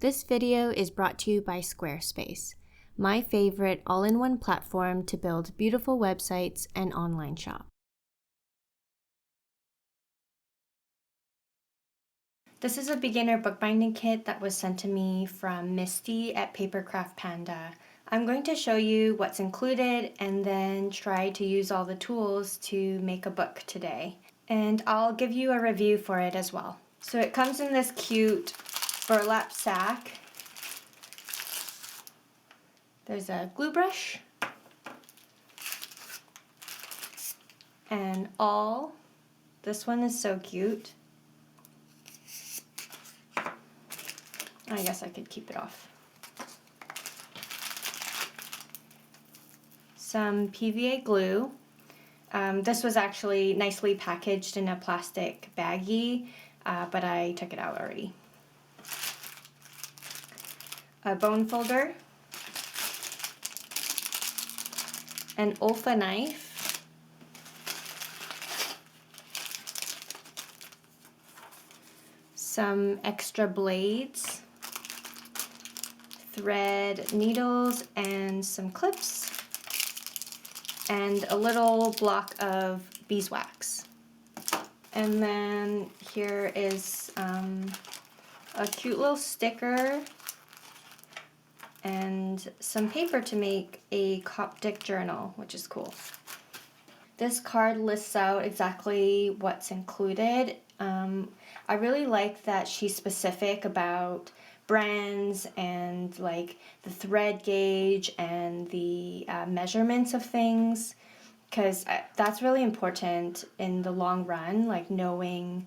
This video is brought to you by Squarespace, my favorite all-in-one platform to build beautiful websites and online shop. This is a beginner bookbinding kit that was sent to me from Misty at Papercraft Panda. I'm going to show you what's included and then try to use all the tools to make a book today. And I'll give you a review for it as well. So it comes in this cute burlap sack. There's a glue brush and awl. This one is so cute. I guess I could keep it off. Some PVA glue. This was actually nicely packaged in a plastic baggie, but I took it out already. A bone folder. An Olfa knife. Some extra blades. Thread, needles, and some clips, and a little block of beeswax. And then here is a cute little sticker and some paper to make a Coptic journal, which is cool. This card lists out exactly what's included. I really like that she's specific about brands and like the thread gauge and the measurements of things, because that's really important in the long run, like knowing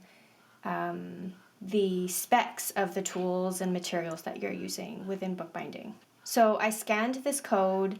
the specs of the tools and materials that you're using within bookbinding. So I scanned this code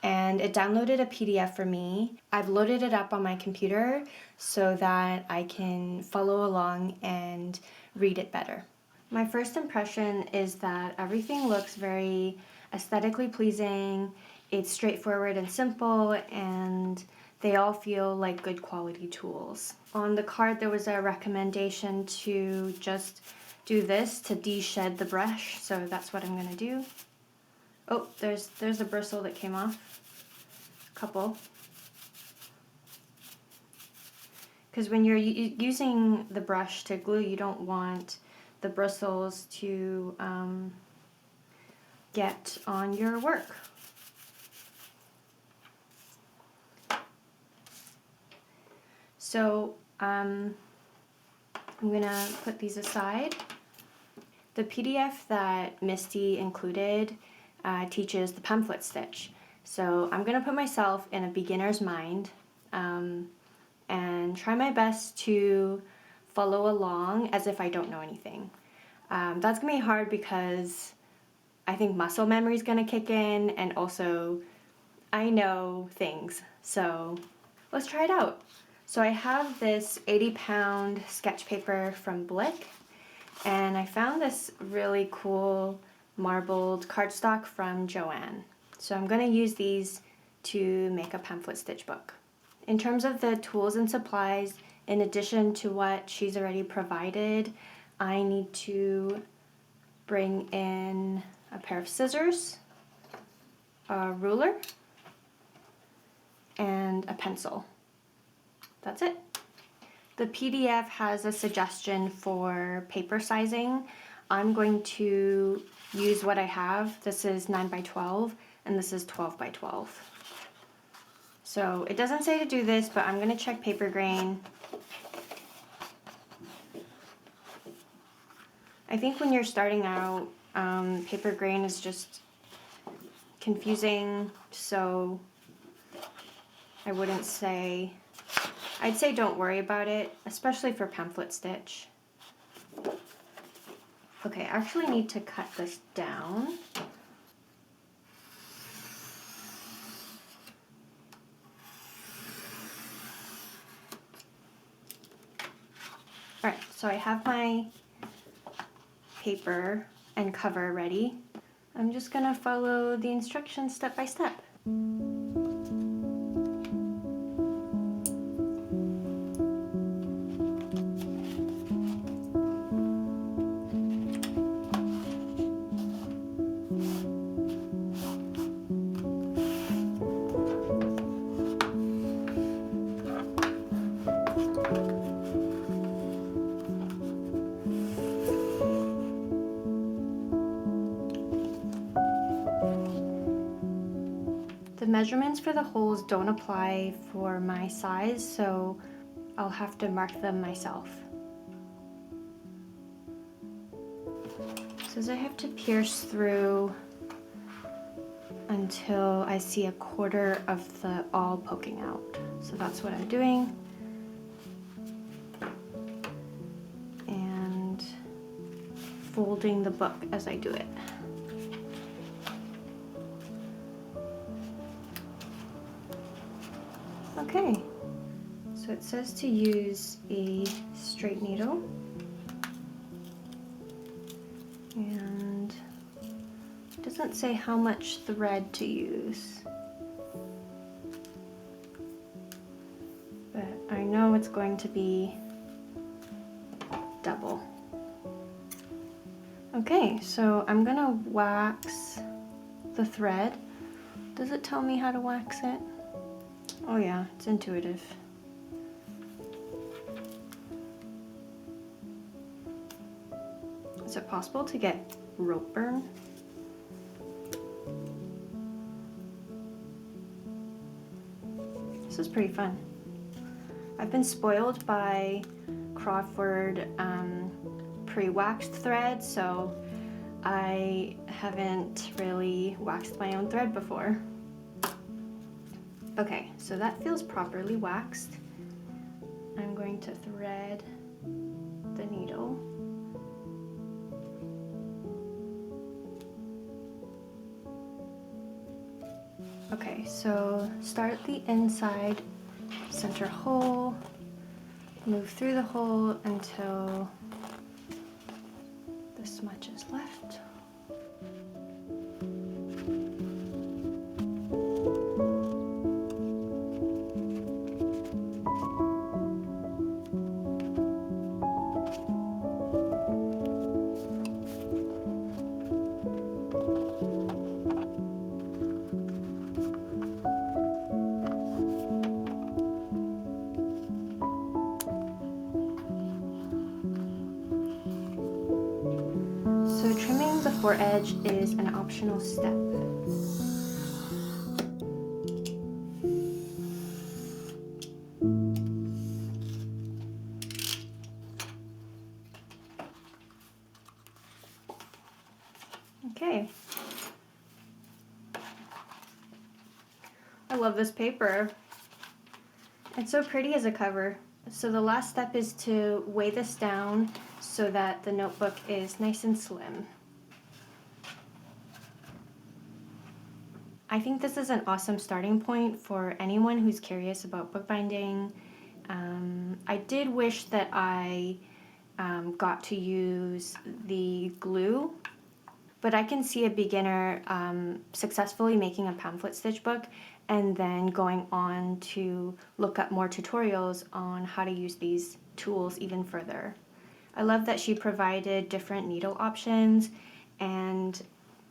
and it downloaded a PDF for me. I've loaded it up on my computer so that I can follow along and read it better. My first impression is that everything looks very aesthetically pleasing. It's straightforward and simple, and they all feel like good quality tools. On the card there was a recommendation to just do this to de-shed the brush, so that's what I'm gonna do. Oh, there's a bristle that came off. A couple. Because when you're using the brush to glue, you don't want the bristles to get on your work. So I'm gonna put these aside. The PDF that Misty included teaches the pamphlet stitch. So I'm gonna put myself in a beginner's mind and try my best to follow along as if I don't know anything. That's gonna be hard because I think muscle memory is gonna kick in, and also I know things, so let's try it out. So I have this 80-pound sketch paper from Blick, and I found this really cool marbled cardstock from Joann. So I'm gonna use these to make a pamphlet stitch book. In terms of the tools and supplies, in addition to what she's already provided, I need to bring in a pair of scissors, a ruler, and a pencil. That's it. The PDF has a suggestion for paper sizing. I'm going to use what I have. This is 9 by 12 and this is 12 by 12. So it doesn't say to do this, but I'm gonna check paper grain. I think when you're starting out, paper grain is just confusing, so I wouldn't say, I'd say don't worry about it, especially for pamphlet stitch. Okay, I actually need to cut this down. Alright, so I have my paper and cover ready. I'm just gonna follow the instructions step by step. measurements for the holes don't apply for my size, so I'll have to mark them myself. It says I have to pierce through until I see a quarter of the awl poking out. So that's what I'm doing. And folding the book as I do it. Okay, so it says to use a straight needle. And it doesn't say how much thread to use. But I know it's going to be double. Okay, so I'm gonna wax the thread. Does it tell me how to wax it? Oh yeah, it's intuitive. Is it possible to get rope burn? This is pretty fun. I've been spoiled by Crawford pre-waxed thread, so I haven't really waxed my own thread before. Okay, so that feels properly waxed. I'm going to thread the needle. Okay, so start at the inside, center hole, move through the hole until this much is left. So trimming the foredge is an optional step. Okay. I love this paper. It's so pretty as a cover. So the last step is to weigh this down so that the notebook is nice and slim. I think this is an awesome starting point for anyone who's curious about bookbinding. I did wish that I got to use the glue, but I can see a beginner successfully making a pamphlet stitch book and then going on to look up more tutorials on how to use these tools even further. I love that she provided different needle options, and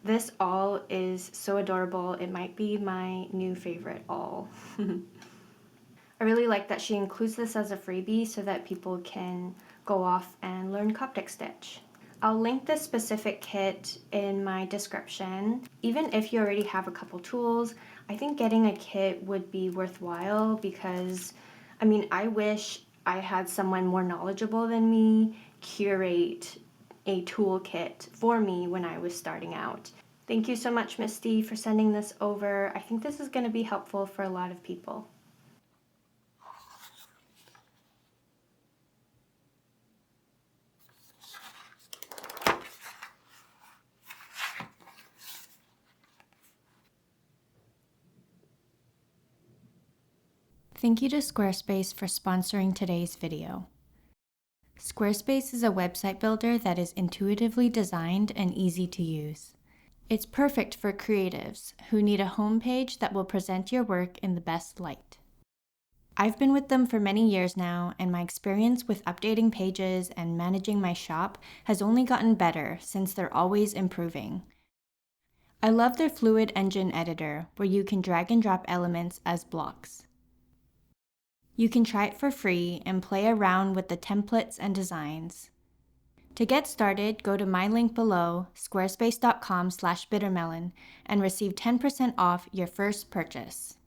this awl is so adorable. It might be my new favorite awl. I really like that she includes this as a freebie so that people can go off and learn Coptic stitch. I'll link this specific kit in my description. Even if you already have a couple tools, I think getting a kit would be worthwhile because, I mean, I wish I had someone more knowledgeable than me curate a toolkit for me when I was starting out. Thank you so much, Misty, for sending this over. I think this is going to be helpful for a lot of people. Thank you to Squarespace for sponsoring today's video. Squarespace is a website builder that is intuitively designed and easy to use. It's perfect for creatives who need a homepage that will present your work in the best light. I've been with them for many years now, and my experience with updating pages and managing my shop has only gotten better since they're always improving. I love their Fluid Engine editor, where you can drag and drop elements as blocks. You can try it for free and play around with the templates and designs. To get started, go to my link below, squarespace.com/bittermelon, and receive 10% off your first purchase.